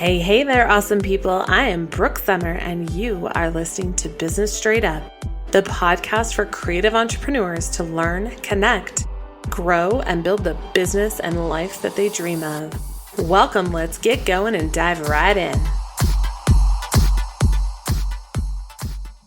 Hey there, awesome people. I am Brooke Summer, and you are listening to Business Straight Up, the podcast for creative entrepreneurs to learn, connect, grow, and build the business and life that they dream of. Welcome, let's get going and dive right in.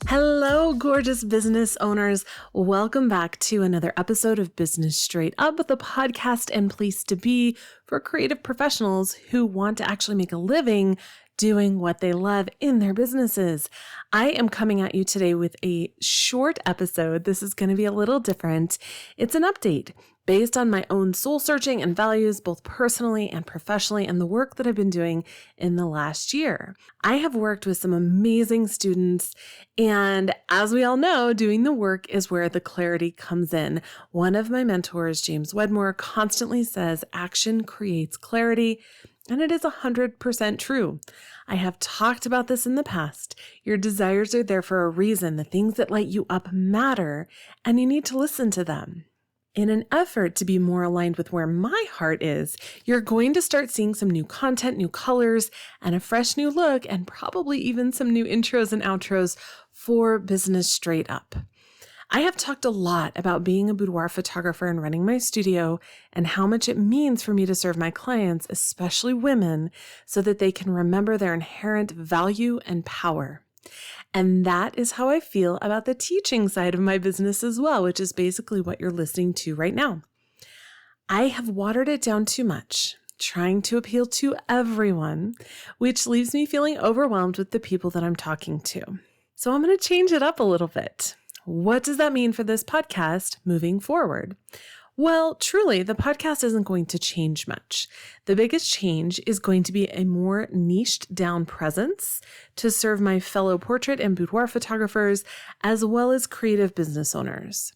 Hello, gorgeous business owners. Welcome back to another episode of Business Straight Up, the podcast and place to be for creative professionals who want to actually make a living doing what they love in their businesses. I am coming at you today with a short episode. This is going to be a little different. It's an update based on my own soul searching and values, both personally and professionally, and the work that I've been doing in the last year. I have worked with some amazing students, and as we all know, doing the work is where the clarity comes in. One of my mentors, James Wedmore, constantly says action creates clarity, and it is 100% true. I have talked about this in the past. Your desires are there for a reason. The things that light you up matter, and you need to listen to them. In an effort to be more aligned with where my heart is, you're going to start seeing some new content, new colors, and a fresh new look, and probably even some new intros and outros for Business Straight Up. I have talked a lot about being a boudoir photographer and running my studio and how much it means for me to serve my clients, especially women, so that they can remember their inherent value and power. And that is how I feel about the teaching side of my business as well, which is basically what you're listening to right now. I have watered it down too much, trying to appeal to everyone, which leaves me feeling overwhelmed with the people that I'm talking to. So I'm going to change it up a little bit. What does that mean for this podcast moving forward? Well, truly, the podcast isn't going to change much. The biggest change is going to be a more niched down presence to serve my fellow portrait and boudoir photographers, as well as creative business owners.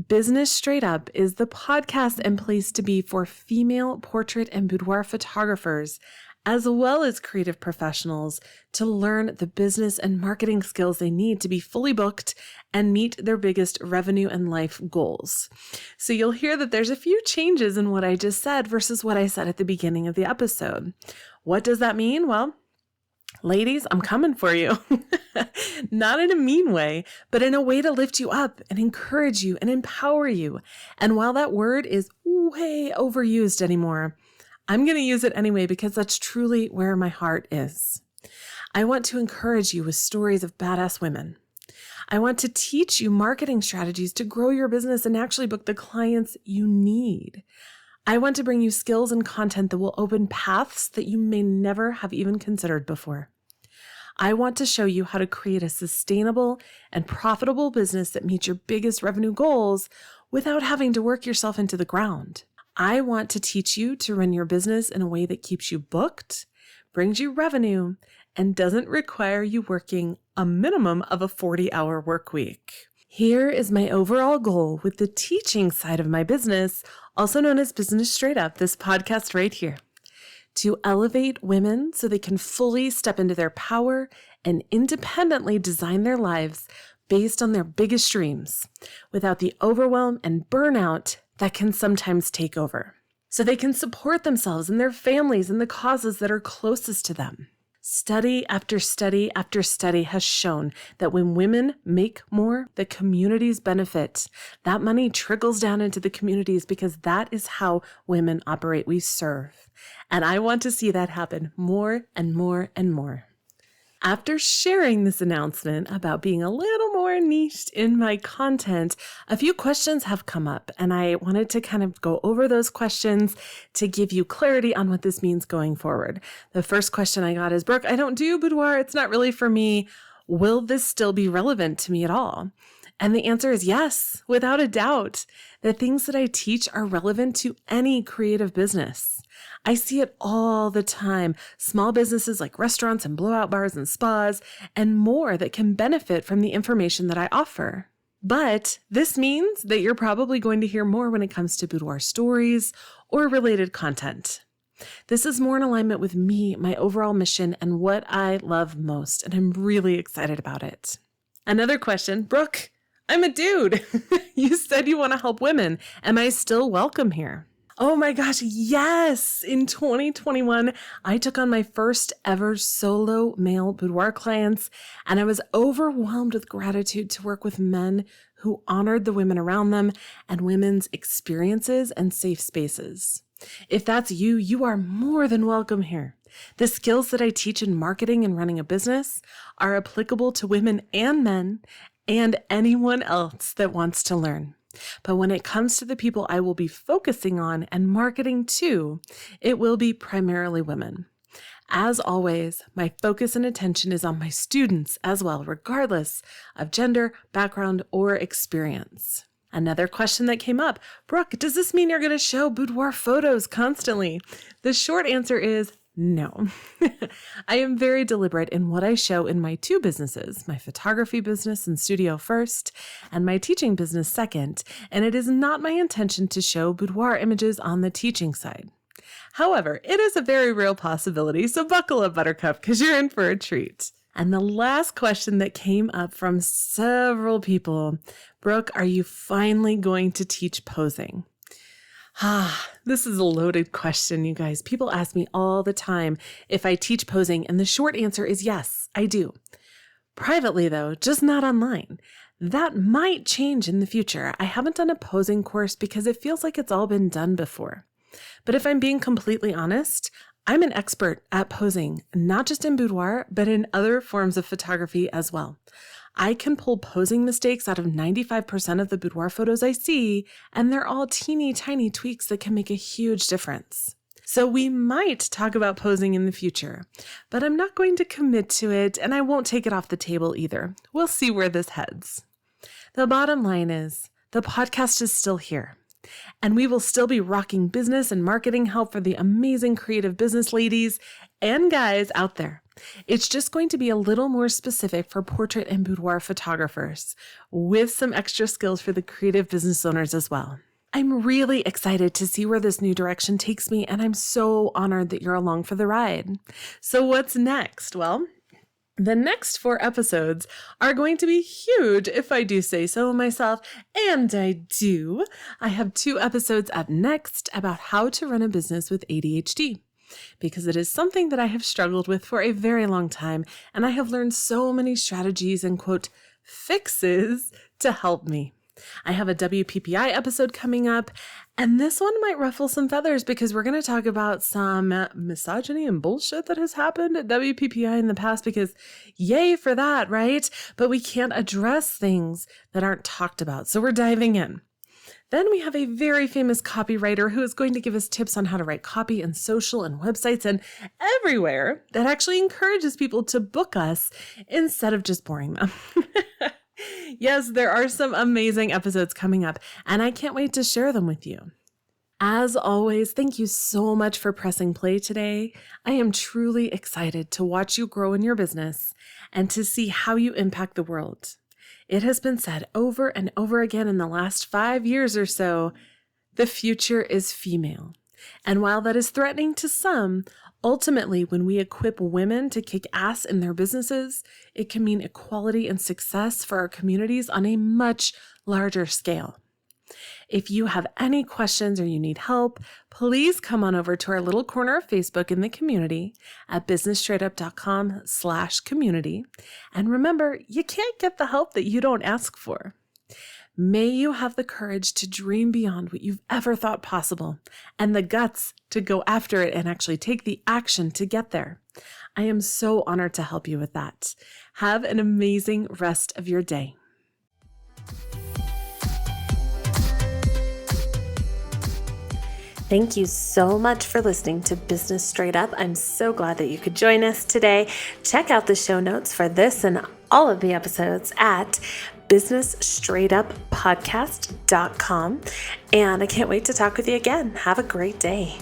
Business Straight Up is the podcast and place to be for female portrait and boudoir photographers, as well as creative professionals to learn the business and marketing skills they need to be fully booked and meet their biggest revenue and life goals. So you'll hear that there's a few changes in what I just said versus what I said at the beginning of the episode. What does that mean? Well, ladies, I'm coming for you. Not in a mean way, but in a way to lift you up and encourage you and empower you. And while that word is way overused anymore, I'm going to use it anyway because that's truly where my heart is. I want to encourage you with stories of badass women. I want to teach you marketing strategies to grow your business and actually book the clients you need. I want to bring you skills and content that will open paths that you may never have even considered before. I want to show you how to create a sustainable and profitable business that meets your biggest revenue goals without having to work yourself into the ground. I want to teach you to run your business in a way that keeps you booked, brings you revenue, and doesn't require you working a minimum of a 40-hour work week. Here is my overall goal with the teaching side of my business, also known as Business Straight Up, this podcast right here, to elevate women so they can fully step into their power and independently design their lives based on their biggest dreams without the overwhelm and burnout that can sometimes take over, so they can support themselves and their families and the causes that are closest to them. Study after study after study has shown that when women make more, the communities benefit. That money trickles down into the communities because that is how women operate. We serve. And I want to see that happen more and more and more. After sharing this announcement about being a little more niched in my content, a few questions have come up, and I wanted to kind of go over those questions to give you clarity on what this means going forward. The first question I got is, Brooke, I don't do boudoir. It's not really for me. Will this still be relevant to me at all? And the answer is yes, without a doubt. The things that I teach are relevant to any creative business. I see it all the time. Small businesses like restaurants and blowout bars and spas and more that can benefit from the information that I offer. But this means that you're probably going to hear more when it comes to boudoir stories or related content. This is more in alignment with me, my overall mission, and what I love most, and I'm really excited about it. Another question, Brooke, I'm a dude. You said you want to help women. Am I still welcome here? Oh my gosh, yes! In 2021, I took on my first ever solo male boudoir clients, and I was overwhelmed with gratitude to work with men who honored the women around them and women's experiences and safe spaces. If that's you, you are more than welcome here. The skills that I teach in marketing and running a business are applicable to women and men and anyone else that wants to learn. But when it comes to the people I will be focusing on and marketing to, it will be primarily women. As always, my focus and attention is on my students as well, regardless of gender, background, or experience. Another question that came up, Brooke, does this mean you're going to show boudoir photos constantly? The short answer is no. I am very deliberate in what I show in my two businesses, my photography business and studio first, and my teaching business second, and it is not my intention to show boudoir images on the teaching side. However, it is a very real possibility, so buckle up, Buttercup, because you're in for a treat. And the last question that came up from several people, Brooke, are you finally going to teach posing? This is a loaded question, you guys. People ask me all the time if I teach posing, and the short answer is yes, I do. Privately, though, just not online. That might change in the future. I haven't done a posing course because it feels like it's all been done before. But if I'm being completely honest, I'm an expert at posing, not just in boudoir, but in other forms of photography as well. I can pull posing mistakes out of 95% of the boudoir photos I see, and they're all teeny tiny tweaks that can make a huge difference. So we might talk about posing in the future, but I'm not going to commit to it, and I won't take it off the table either. We'll see where this heads. The bottom line is, the podcast is still here, and we will still be rocking business and marketing help for the amazing creative business ladies and guys out there. It's just going to be a little more specific for portrait and boudoir photographers, with some extra skills for the creative business owners as well. I'm really excited to see where this new direction takes me, and I'm so honored that you're along for the ride. So what's next? Well, the next 4 episodes are going to be huge, if I do say so myself, and I do. I have 2 episodes up next about how to run a business with ADHD. Because it is something that I have struggled with for a very long time, and I have learned so many strategies and, quote, fixes to help me. I have a WPPI episode coming up, and this one might ruffle some feathers because we're going to talk about some misogyny and bullshit that has happened at WPPI in the past because yay for that, right? But we can't address things that aren't talked about, so we're diving in. Then we have a very famous copywriter who is going to give us tips on how to write copy in social and websites and everywhere that actually encourages people to book us instead of just boring them. Yes, there are some amazing episodes coming up, and I can't wait to share them with you. As always, thank you so much for pressing play today. I am truly excited to watch you grow in your business and to see how you impact the world. It has been said over and over again in the last 5 years or so, the future is female. And while that is threatening to some, ultimately, when we equip women to kick ass in their businesses, it can mean equality and success for our communities on a much larger scale. If you have any questions or you need help, please come on over to our little corner of Facebook in the community at businessstraightUp.com/community. And remember, you can't get the help that you don't ask for. May you have the courage to dream beyond what you've ever thought possible and the guts to go after it and actually take the action to get there. I am so honored to help you with that. Have an amazing rest of your day. Thank you so much for listening to Business Straight Up. I'm so glad that you could join us today. Check out the show notes for this and all of the episodes at businessstraightuppodcast.com. And I can't wait to talk with you again. Have a great day.